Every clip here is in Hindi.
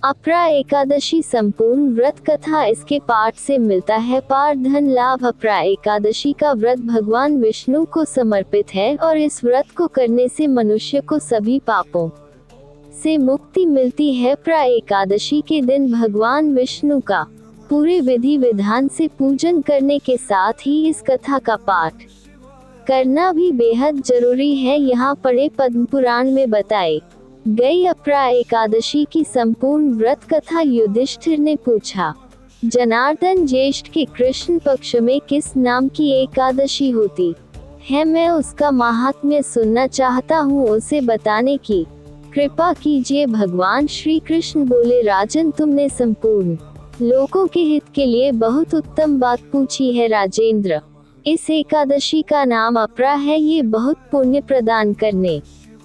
अपरा एकादशी संपूर्ण व्रत कथा। इसके पाठ से मिलता है पार धन लाभ। अपरा एकादशी का व्रत भगवान विष्णु को समर्पित है और इस व्रत को करने से मनुष्य को सभी पापों से मुक्ति मिलती है। अपरा एकादशी के दिन भगवान विष्णु का पूरे विधि विधान से पूजन करने के साथ ही इस कथा का पाठ करना भी बेहद जरूरी है। यहाँ पढ़े पद्म पुराण में बताई गई अपरा एकादशी की संपूर्ण व्रत कथा। युधिष्ठिर ने पूछा, जनार्दन, ज्येष्ठ के कृष्ण पक्ष में किस नाम की एकादशी होती है? मैं उसका महात्म्य सुनना चाहता हूँ, उसे बताने की कृपा कीजिए। भगवान श्री कृष्ण बोले, राजन, तुमने संपूर्ण लोगों के हित के लिए बहुत उत्तम बात पूछी है राजेंद्र। इस एकादशी का नाम अपरा है। ये बहुत पुण्य प्रदान करने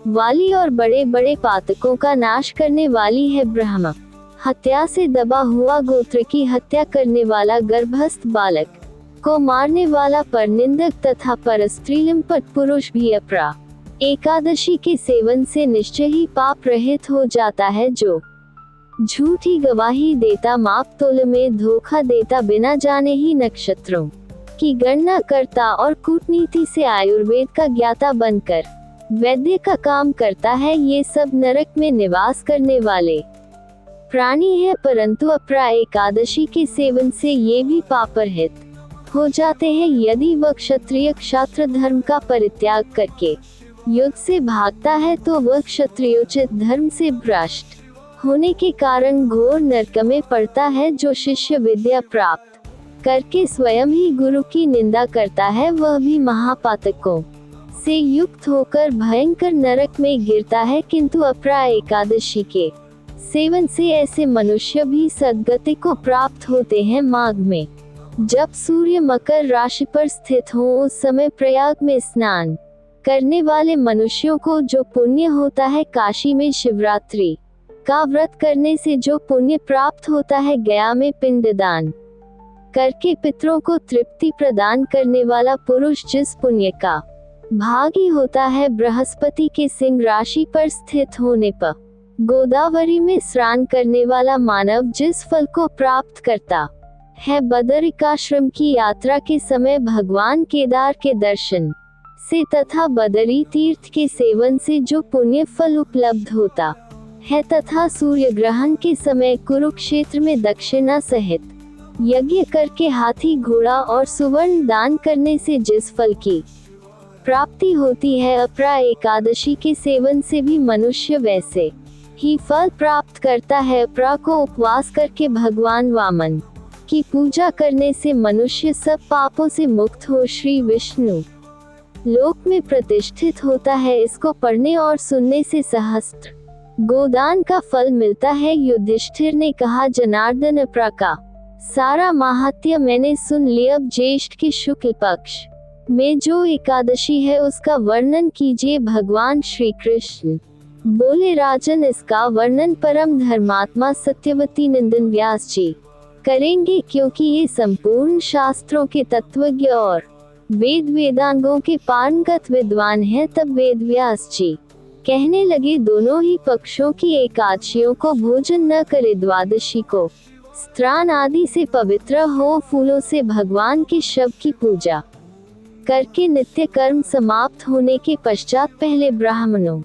वाली और बड़े बड़े पातकों का नाश करने वाली है। ब्रह्म हत्या से दबा हुआ, गोत्र की हत्या करने वाला, गर्भस्थ बालक को मारने वाला, परनिंदक तथा परस्त्रीलिंपट पुरुष भी अपरा एकादशी के सेवन से निश्चय ही पाप रहित हो जाता है। जो झूठी गवाही देता, माप तोल में धोखा देता, बिना जाने ही नक्षत्रों की गणना करता और कूटनीति से आयुर्वेद का ज्ञाता बनकर वैद्य का काम करता है, ये सब नरक में निवास करने वाले प्राणी है। परंतु अपरा एकादशी के सेवन से ये भी पापरहित हो जाते हैं। यदि वह क्षत्रिय क्षात्र धर्म का परित्याग करके युद्ध से भागता है तो वह क्षत्रियोचित धर्म से भ्रष्ट होने के कारण घोर नरक में पड़ता है। जो शिष्य विद्या प्राप्त करके स्वयं ही गुरु की निंदा करता है, वह भी महापातकों से युक्त होकर भयंकर नरक में गिरता है। किंतु अपरा एकादशी के सेवन से ऐसे मनुष्य भी सद्गति को प्राप्त होते हैं। माघ में जब सूर्य मकर राशि पर स्थित हो, उस समय प्रयाग में स्नान करने वाले मनुष्यों को जो पुण्य होता है, काशी में शिवरात्रि का व्रत करने से जो पुण्य प्राप्त होता है, गया में पिंडदान करके पितरों को तृप्ति प्रदान करने वाला पुरुष जिस पुण्य का भागी होता है, बृहस्पति के सिंह राशि पर स्थित होने पर गोदावरी में स्नान करने वाला मानव जिस फल को प्राप्त करता है, बदरिकाश्रम की यात्रा के समय भगवान केदार के दर्शन से तथा बदरी तीर्थ के सेवन से जो पुण्य फल उपलब्ध होता है, तथा सूर्य ग्रहण के समय कुरुक्षेत्र में दक्षिणा सहित यज्ञ करके हाथी, घोड़ा और सुवर्ण दान करने से जिस फल की प्राप्ति होती है, अपरा एकादशी के सेवन से भी मनुष्य वैसे ही फल प्राप्त करता है। अपरा को उपवास करके भगवान वामन की पूजा करने से मनुष्य सब पापों से मुक्त हो श्री विष्णु लोक में प्रतिष्ठित होता है। इसको पढ़ने और सुनने से सहस्त्र गोदान का फल मिलता है। युधिष्ठिर ने कहा, जनार्दन, अपरा का सारा महात्म्य मैंने सुन लिया। अब ज्येष्ठ के शुक्ल पक्ष में जो एकादशी है उसका वर्णन कीजिए। भगवान श्री कृष्ण बोले, राजन, इसका वर्णन परम धर्मात्मा सत्यवती नंदन व्यास जी करेंगे, क्योंकि ये संपूर्ण शास्त्रों के तत्वज्ञ और वेद वेदांगों के पारंगत विद्वान हैं। तब वेद व्यास जी कहने लगे, दोनों ही पक्षों की एकादशियों को भोजन न करे, द्वादशी को स्नान आदि से पवित्र हो, फूलों से भगवान के शव की पूजा करके नित्य कर्म समाप्त होने के पश्चात पहले ब्राह्मणों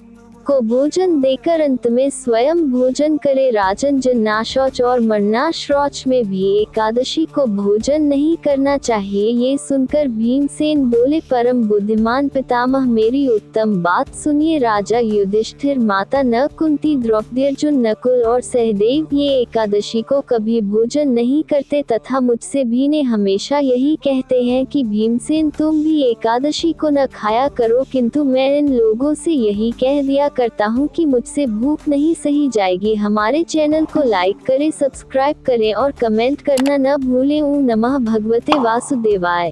को भोजन देकर अंत में स्वयं भोजन करे। राजन, जिन्ना शौच और मरना शौच में भी एकादशी को भोजन नहीं करना चाहिए। ये सुनकर भीमसेन बोले, परम बुद्धिमान पितामह, मेरी उत्तम बात सुनिए। राजा युधिष्ठिर, माता न कुंती, द्रौपदी, अर्जुन, नकुल और सहदेव ये एकादशी को कभी भोजन नहीं करते तथा मुझसे भी ने हमेशा यही कहते हैं कि भीमसेन, तुम भी एकादशी को न खाया करो। किंतु मैं इन लोगों से यही कह दिया करता हूँ कि मुझसे भूख नहीं सही जाएगी। हमारे चैनल को लाइक करें, सब्सक्राइब करें और कमेंट करना न भूलें। ओम नमः भगवते वासुदेवाय।